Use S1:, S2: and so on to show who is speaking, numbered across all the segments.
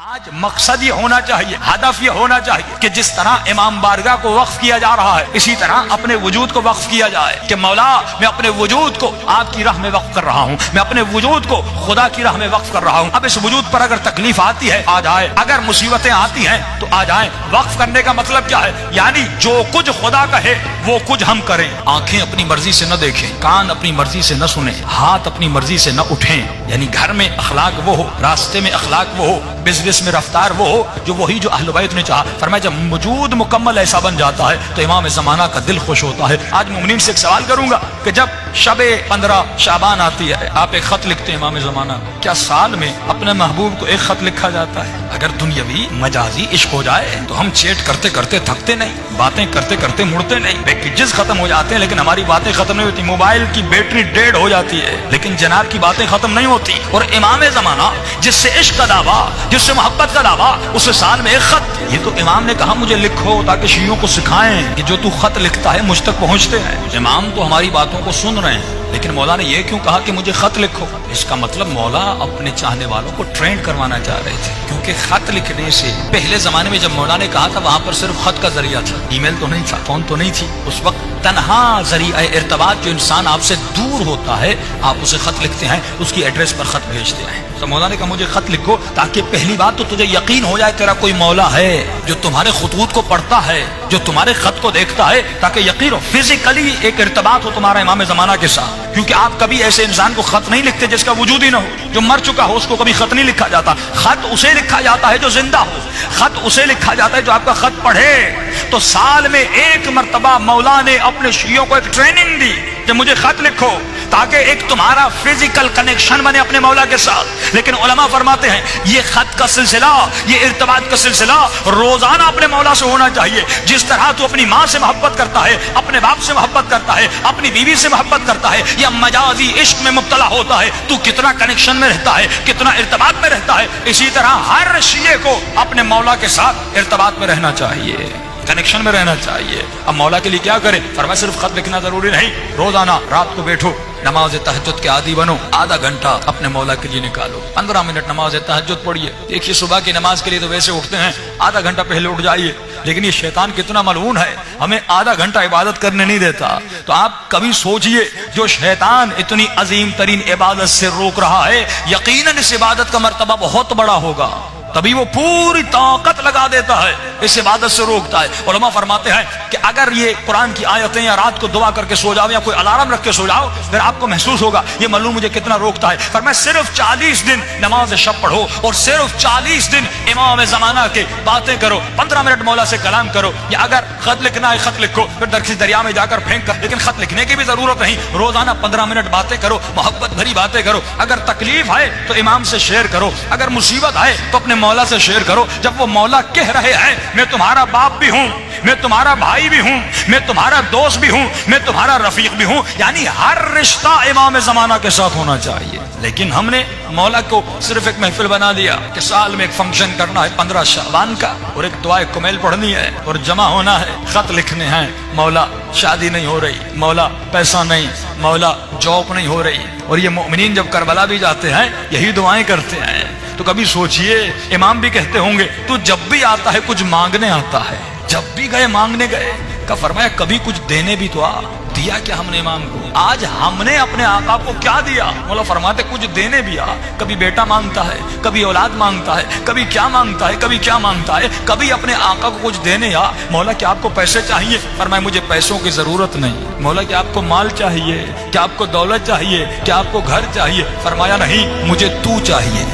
S1: آج مقصد یہ ہونا چاہیے، ہدف یہ ہونا چاہیے کہ جس طرح امام بارگاہ کو وقف کیا جا رہا ہے اسی طرح اپنے وجود کو وقف کیا جائے کہ مولا میں اپنے وجود کو آپ کی راہ میں وقف کر رہا ہوں، میں اپنے وجود کو خدا کی راہ میں وقف کر رہا ہوں۔ اب اس وجود پر اگر تکلیف آتی ہے آ جائے، اگر مصیبتیں آتی ہیں تو آ جائیں۔ وقف کرنے کا مطلب کیا ہے؟ یعنی جو کچھ خدا کہے وہ کچھ ہم کریں۔ آنکھیں اپنی مرضی سے نہ دیکھیں، کان اپنی مرضی سے نہ سنیں، ہاتھ اپنی مرضی سے نہ اٹھیں۔ یعنی گھر میں اخلاق وہ ہو، راستے میں اخلاق وہ ہو، بزنس میں رفتار وہ ہو جو وہی جو اہل بیت نے چاہا۔ فرمایا جب وجود مکمل ایسا بن جاتا ہے تو امام زمانہ کا دل خوش ہوتا ہے۔ آج مومنین سے ایک سوال کروں گا کہ جب شب 15 شعبان آتی ہے آپ ایک خط لکھتے ہیں امام زمانہ، کیا سال میں اپنے محبوب کو ایک خط لکھا جاتا ہے؟ اگر دنیاوی مجازی عشق ہو جائے تو ہم چیٹ کرتے کرتے تھکتے نہیں، باتیں کرتے کرتے مڑتے نہیں، پیکیجز ختم ہو جاتے ہیں لیکن ہماری باتیں ختم نہیں ہوتی، موبائل کی بیٹری ڈیڈ ہو جاتی ہے لیکن جناب کی باتیں ختم نہیں ہوتی۔ اور امام زمانہ جس سے عشق کا دعویٰ، جس سے محبت کا دعویٰ، اسے سال میں ایک خط۔ یہ تو امام نے کہا مجھے لکھو تاکہ شیعوں کو سکھائیں کہ جو تو خط لکھتا ہے مجھ تک پہنچتے ہیں۔ امام تو ہماری باتوں کو سن رہے ہیں لیکن مولا نے یہ کیوں کہا کہ مجھے خط لکھو؟ اس کا مطلب مولا اپنے چاہنے والوں کو ٹرینڈ کروانا چاہ رہے تھے، کیونکہ خط لکھنے سے پہلے زمانے میں جب مولا نے کہا تھا وہاں پر صرف خط کا ذریعہ تھا، ای میل تو نہیں تھا، فون تو نہیں تھی۔ اس وقت تنہا ذریعہ ارتباط جو انسان آپ سے دور ہوتا ہے آپ اسے خط لکھتے ہیں، اس کی ایڈریس پر خط بھیجتے ہیں۔ تو مولا نے کہا مجھے خط لکھو تاکہ پہلی بات تو تجھے یقین ہو جائے تیرا کوئی مولا ہے جو تمہارے خطوط کو پڑھتا ہے، جو تمہارے خط کو دیکھتا ہے، تاکہ یقین ہو فزیکلی ایک ارتباط ہو تمہارا امام زمانہ کے ساتھ۔ کیونکہ آپ کبھی ایسے انسان کو خط نہیں لکھتے جس کا وجود ہی نہ ہو، جو مر چکا ہو اس کو کبھی خط نہیں لکھا جاتا۔ خط اسے لکھا جاتا ہے جو زندہ ہو، خط اسے لکھا جاتا ہے جو آپ کا خط پڑھے۔ تو سال میں ایک مرتبہ مولا نے اپنے شیعوں کو ایک ٹریننگ دی کہ مجھے خط لکھو تاکہ ایک تمہارا فزیکل کنیکشن بنے اپنے مولا کے ساتھ۔ لیکن علماء فرماتے ہیں یہ خط کا سلسلہ، یہ ارتباط کا سلسلہ روزانہ اپنے مولا سے ہونا چاہیے۔ جس طرح تو اپنی ماں سے محبت کرتا ہے، اپنے باپ سے محبت کرتا ہے، اپنی بیوی سے محبت کرتا ہے یا مجازی عشق میں مبتلا ہوتا ہے، تو کتنا کنیکشن میں رہتا ہے، کتنا ارتباط میں رہتا ہے۔ اسی طرح ہر شیعہ کو اپنے مولا کے ساتھ ارتباط میں رہنا چاہیے، کنیکشن میں رہنا چاہیے۔ اب مولا کے لیے کیا کریں؟ فرمایا صرف خط لکھنا ضروری نہیں، روزانہ رات کو بیٹھو، نماز تہجد کے عادی بنو، آدھا گھنٹہ اپنے مولا کے لیے نکالو، 15 منٹ نماز تہجد پڑھیے۔ دیکھیے صبح کی نماز کے لیے تو ویسے اٹھتے ہیں آدھا گھنٹہ پہلے اٹھ جائیے، لیکن یہ شیطان کتنا ملعون ہے، ہمیں آدھا گھنٹہ عبادت کرنے نہیں دیتا۔ تو آپ کبھی سوچئے جو شیطان اتنی عظیم ترین عبادت سے روک رہا ہے یقیناً اس عبادت کا مرتبہ بہت بڑا ہوگا، تبھی وہ پوری طاقت لگا دیتا ہے، اس عبادت سے روکتا ہے۔ علماء فرماتے ہیں کہ اگر یہ قرآن کی آیتیں یا رات کو دعا کر کے سو جاؤ یا کوئی الارم رکھ کے سو جاؤ پھر آپ کو محسوس ہوگا یہ معلوم مجھے کتنا روکتا ہے۔ فرمایا صرف 40 دن نماز شب پڑھو اور صرف 40 دن امام زمانہ کے باتیں کرو، 15 منٹ مولا سے کلام کرو، یا اگر خط لکھنا ہے خط لکھو، پھر درخت دریا میں جا کر پھینک کر، لیکن خط لکھنے کی بھی ضرورت نہیں، روزانہ 15 منٹ باتیں کرو، محبت بھری باتیں کرو۔ اگر تکلیف ہے تو امام سے شیئر کرو، اگر مصیبت ہے تو اپنے مولا سے شیئر کرو۔ جب وہ مولا کہہ رہے ہیں میں تمہارا باپ بھی ہوں، میں تمہارا بھائی بھی ہوں، میں تمہارا دوست بھی ہوں، میں تمہارا رفیق بھی ہوں، یعنی ہر رشتہ امام زمانہ کے ساتھ ہونا چاہیے۔ لیکن ہم نے مولا کو صرف ایک محفل بنا دیا کہ سال میں ایک فنکشن کرنا ہے 15 شعبان کا اور ایک دعائے کمیل پڑھنی ہے اور جمع ہونا ہے، خط لکھنے ہیں، مولا شادی نہیں ہو رہی، مولا پیسہ نہیں، مولا جاب نہیں ہو رہی۔ اور یہ مومنین جب کربلا بھی جاتے ہیں یہی دعائیں کرتے ہیں۔ تو کبھی سوچئے امام بھی کہتے ہوں گے تو جب بھی آتا ہے کچھ مانگنے آتا ہے، جب بھی گئے مانگنے گئے، کا فرمایا کبھی کچھ دینے بھی تو آ دیا کیا ہم نے امام کو؟ آج ہم نے اپنے آقا کو کیا دیا؟ مولا فرماتے کچھ دینے بھی آ۔ کبھی بیٹا مانگتا ہے، کبھی اولاد مانگتا ہے، کبھی کیا مانگتا ہے، کبھی کیا مانگتا ہے، کبھی اپنے آقا کو کچھ دینے آ۔ مولا کیا آپ کو پیسے چاہیے؟ فرمایا مجھے پیسوں کی ضرورت نہیں۔ مولا کیا آپ کو مال چاہیے؟ کیا آپ کو دولت چاہیے؟ کیا آپ کو گھر چاہیے؟ فرمایا نہیں، مجھے تو چاہیے،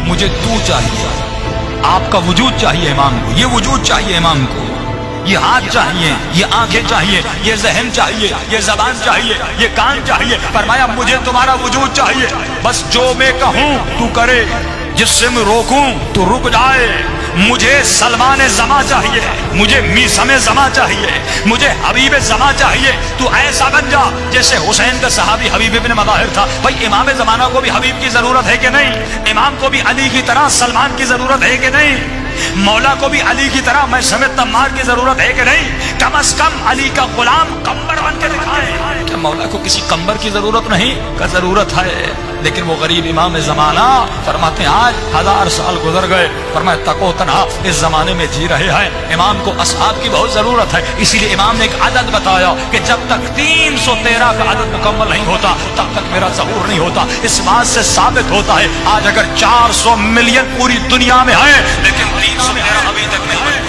S1: مجھے تو چاہیے۔ آپ کا وجود چاہیے امام کو، یہ وجود چاہیے امام کو، یہ ہاتھ چاہیے، یہ آنکھیں چاہیے، یہ ذہن چاہیے، یہ زبان چاہیے، یہ کان چاہیے۔ فرمایا مجھے تمہارا وجود چاہیے، بس جو میں کہوں تو کرے، جس سے میں روکوں تو رک جائے۔ مجھے سلمان زماں چاہیے، مجھے میثم زماں چاہیے، مجھے حبیب زماں چاہیے۔ تو ایسا بن جا جیسے حسین کا صحابی حبیب ابن مظاہر تھا۔ بھائی امام زمانہ کو بھی حبیب کی ضرورت ہے کہ نہیں؟ امام کو بھی علی کی طرح سلمان کی ضرورت ہے کہ نہیں؟ مولا کو بھی علی کی طرح میں سمیت تمار کی ضرورت ہے کہ نہیں؟ کم از کم علی کا غلام قمبر بن کے دکھائے. کیا مولا کو کسی قمبر کی ضرورت نہیں؟ کا ضرورت ہے. لیکن وہ غریب امام زمانہ فرماتے ہیں آج 1000 سال گزر گئے، فرمایا تک و تنہا اس زمانے میں جی رہے ہیں. امام کو اصحاب کی بہت ضرورت ہے. اسی لیے امام نے ایک عدد بتایا کہ جب تک 313 کا عدد مکمل نہیں ہوتا تب تک میرا ظہور نہیں ہوتا. اس بات سے ثابت ہوتا ہے آج اگر 400 ملین پوری دنیا میں ہے لیکن 313 ابھی تک نہیں ہے.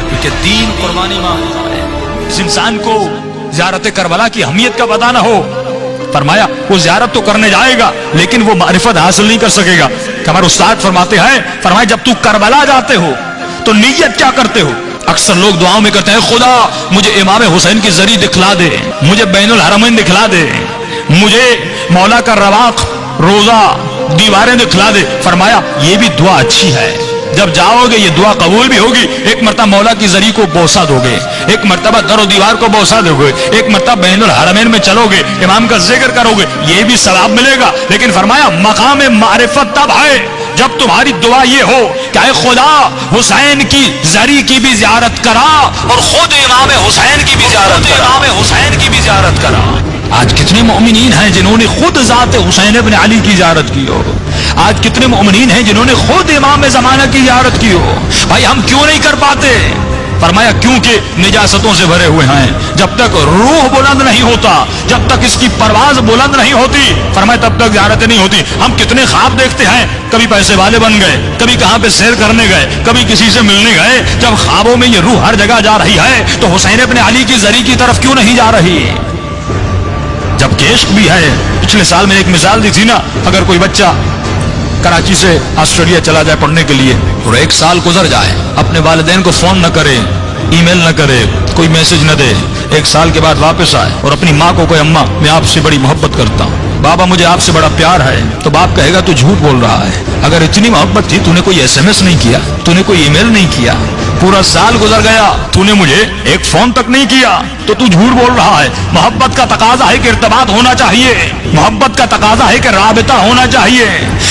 S1: کیونکہ دین قربانی مانگتا ہے. اس انسان کو زیارت کربلا کی اہمیت کا پتہ نہ ہو، فرمایا وہ زیارت تو کرنے جائے گا لیکن وہ معرفت حاصل نہیں کر سکے گا. کہ ہمارے استاد فرماتے ہیں، فرمایا جب تو کربلا جاتے ہو تو نیت کیا کرتے ہو؟ اکثر لوگ دعاؤں میں کہتے ہیں خدا مجھے امام حسین کی زری دکھلا دے، مجھے بین الحرمین دکھلا دے، مجھے مولا کا رواق روزہ دیواریں دکھلا دے. فرمایا یہ بھی دعا اچھی ہے، جب جاؤ گے یہ دعا قبول بھی ہوگی. ایک مرتبہ مولا کی زری کو بوسہ دو گے، ایک مرتبہ در و دیوار کو بوسہ دو گے، ایک مرتبہ بین الحرمین میں چلو گے، امام کا ذکر کرو گے، یہ بھی ثواب ملے گا. لیکن فرمایا مقام معرفت تب ہے جب تمہاری دعا یہ ہو کہ اے خدا حسین کی زری کی بھی زیارت کرا اور خود امام حسین کی بھی زیارت کرا. آج کتنے مومنین ہیں جنہوں نے خود ذات حسین ابن علی کی زیارت کی ہو؟ آج کتنے مومنین ہیں جنہوں نے خود امام زمانہ کی زیارت کی ہو؟ بھائی ہم کیوں نہیں کر پاتے؟ فرمایا کیونکہ نجاستوں سے بھرے ہوئے ہیں. جب تک روح بلند نہیں ہوتا، جب تک اس کی پرواز بلند نہیں ہوتی، فرمایا تب تک زیارتیں نہیں ہوتی. ہم کتنے خواب دیکھتے ہیں، کبھی پیسے والے بن گئے، کبھی کہاں پہ سیر کرنے گئے، کبھی کسی سے ملنے گئے. جب خوابوں میں یہ روح ہر جگہ جا رہی ہے تو حسین ابن علی کی زری کی طرف کیوں نہیں جا رہی؟ جب کہ عشق بھی ہے. پچھلے سال میں ایک مثال دی تھی نا، اگر کوئی بچہ کراچی سے آسٹریلیا چلا جائے پڑھنے کے لیے اور 1 سال گزر جائے، اپنے والدین کو فون نہ کرے، ای میل نہ کرے، کوئی میسج نہ دے، 1 سال کے بعد واپس آئے اور اپنی ماں کو کہے اماں میں آپ سے بڑی محبت کرتا ہوں، بابا مجھے آپ سے بڑا پیار ہے، تو باپ کہے گا تو جھوٹ بول رہا ہے. اگر اتنی محبت تھی تو نے کوئی SMS نہیں کیا، تو نے کوئی ای میل نہیں کیا، پورا سال گزر گیا تو نے مجھے ایک فون تک نہیں کیا، تو جھوٹ بول رہا ہے. محبت کا تقاضا ہے کہ ارتباط ہونا چاہیے، محبت کا تقاضا ہے کہ رابطہ ہونا چاہیے،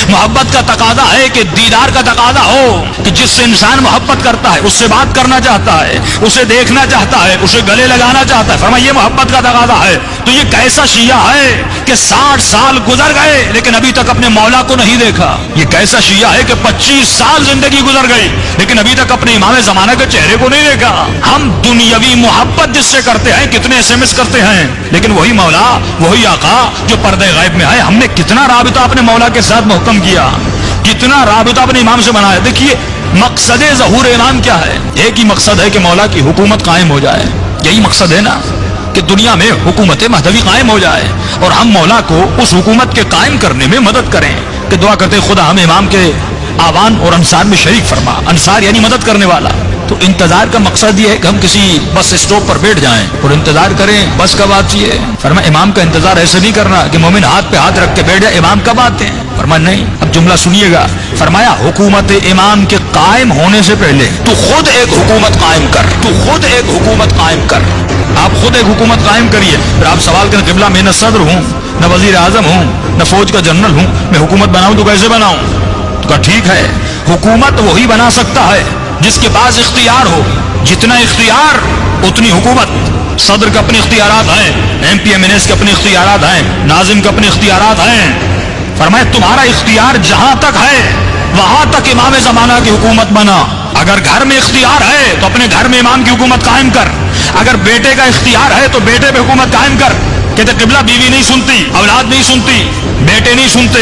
S1: محبت کا تقاضا ہے کہ دیدار کا تقاضا ہو کہ جس سے انسان محبت کرتا ہے اس سے بات کرنا چاہتا ہے، اسے دیکھنا چاہتا ہے، اسے گلے لگانا چاہتا ہے. فرمایا یہ محبت کا تقاضا ہے. تو یہ کیسا شیعہ ہے کہ 60 سال گزر گئے لیکن ابھی تک اپنے مولا کو نہیں دیکھا؟ یہ کیسا شیعہ ہے کہ 25 سال زندگی گزر گئی لیکن ابھی تک اپنے امام زمانہ کے چہرے کو نہیں دیکھا؟ ہم دنیاوی محبت جس سے کرتے ہیں، کتنے SMS کرتے ہیں، لیکن وہی مولا، وہی آقا جو پردے غیب میں ہے، ہم نے کتنا رابطہ اپنے مولا کے ساتھ محکم کیا، کتنا رابطہ اپنے امام سے بنایا. دیکھیے مقصد ظہور امام کیا ہے؟ ایک ہی مقصد ہے کہ مولا کی حکومت قائم ہو جائے. یہی مقصد ہے نا کہ دنیا میں حکومت مہدوی قائم ہو جائے اور ہم مولا کو اس حکومت کے قائم کرنے میں مدد کریں. کہ دعا کرتے خدا ہم امام کے آوان اور انصار میں شریک فرما. انصار یعنی مدد کرنے والا. تو انتظار کا مقصد یہ ہے کہ ہم کسی بس اسٹاپ پر بیٹھ جائیں اور انتظار کریں بس کب آتی ہے. فرمایا امام کا انتظار ایسے نہیں کرنا کہ مومن ہاتھ پہ ہاتھ رکھ کے بیٹھ جائے امام کب آتے ہیں. فرمایا نہیں. اب جملہ سنیے گا. فرمایا حکومت امام کے قائم ہونے سے پہلے تو خود ایک حکومت قائم کر، تو خود ایک حکومت قائم کر. آپ خود ایک حکومت قائم کریے. پھر آپ سوال کریں قبلہ میں نہ صدر ہوں، نہ وزیر اعظم ہوں، نہ فوج کا جنرل ہوں، میں حکومت بناؤں تو کیسے بناؤں؟ تو کہا ٹھیک ہے، حکومت وہی بنا سکتا ہے جس کے پاس اختیار ہو. جتنا اختیار اتنی حکومت. صدر کے اپنے اختیارات ہیں، MP MNS کے اپنے اختیارات ہیں، ناظم کے اپنے اختیارات ہیں. فرمایا تمہارا اختیار جہاں تک ہے وہاں تک امام زمانہ کی حکومت بنا. اگر گھر میں اختیار ہے تو اپنے گھر میں امام کی حکومت قائم کر. اگر بیٹے کا اختیار ہے تو بیٹے پہ حکومت قائم کر. کہتے قبلہ بیوی نہیں سنتی، اولاد نہیں سنتی، بیٹے نہیں سنتے،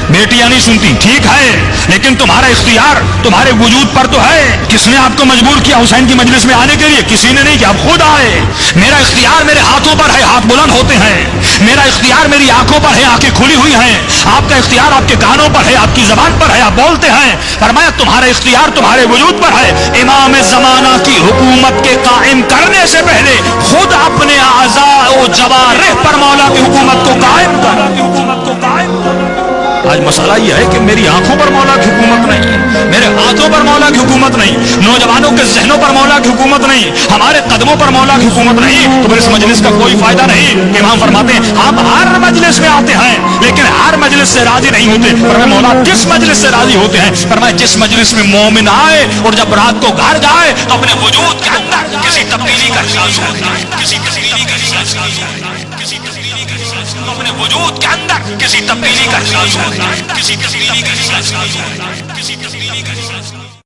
S1: بیٹیاں نہیں سنتی. ٹھیک ہے لیکن تمہارا اختیار تمہارے وجود پر تو ہے. کس نے آپ کو مجبور کیا حسین کی مجلس میں آنے کے لیے؟ کسی نے نہیں کیا، آپ خود آئے. میرا اختیار میرے ہاتھوں پر ہے، ہاتھ بلند ہوتے ہیں. میرا اختیار میری آنکھوں پر ہے، آنکھیں کھلی ہوئی ہیں. آپ کا اختیار آپ کے کانوں پر ہے، آپ کی زبان پر ہے، آپ بولتے ہیں. فرمایا تمہارا اختیار تمہارے وجود پر ہے. امام زمانہ کی حکومت کے قائم کرنے سے پہلے خود اپنے اعضاء و جوارح پر مولا کی حکومت کو قائم کر. آج مسئلہ یہ ہے کہ میری آنکھوں پر مولا کی حکومت نہیں ہے، میرے ہاتھوں پر پر مولا کی حکومت نہیں, نوجوانوں کے ذہنوں پر مولا کی حکومت نہیں, ہمارے قدموں پر مولا کی حکومت نہیں, تو پھر اس مجلس کا کوئی فائدہ نہیں. امام فرماتے ہیں آپ ہر مجلس میں آتے ہیں لیکن ہر مجلس سے راضی نہیں ہوتے. فرمایا مولا کس مجلس سے راضی ہوتے ہیں؟ فرمایا جس مجلس میں مومن آئے اور جب رات کو گھر جائے تو اپنے وجود کے اندر کسی تبدیلی کا احساس ہوتا ہے, کسی تبدیلی کا احساس ہوتا ہے, کسی تبدیلی کا احساس, اپنے وجود کے اندر کسی تبدیلی کا احساس ہوتا ہے, کسی تبدیلی کا احساس ہوتا ہے, کسی تبدیلی کا احساس.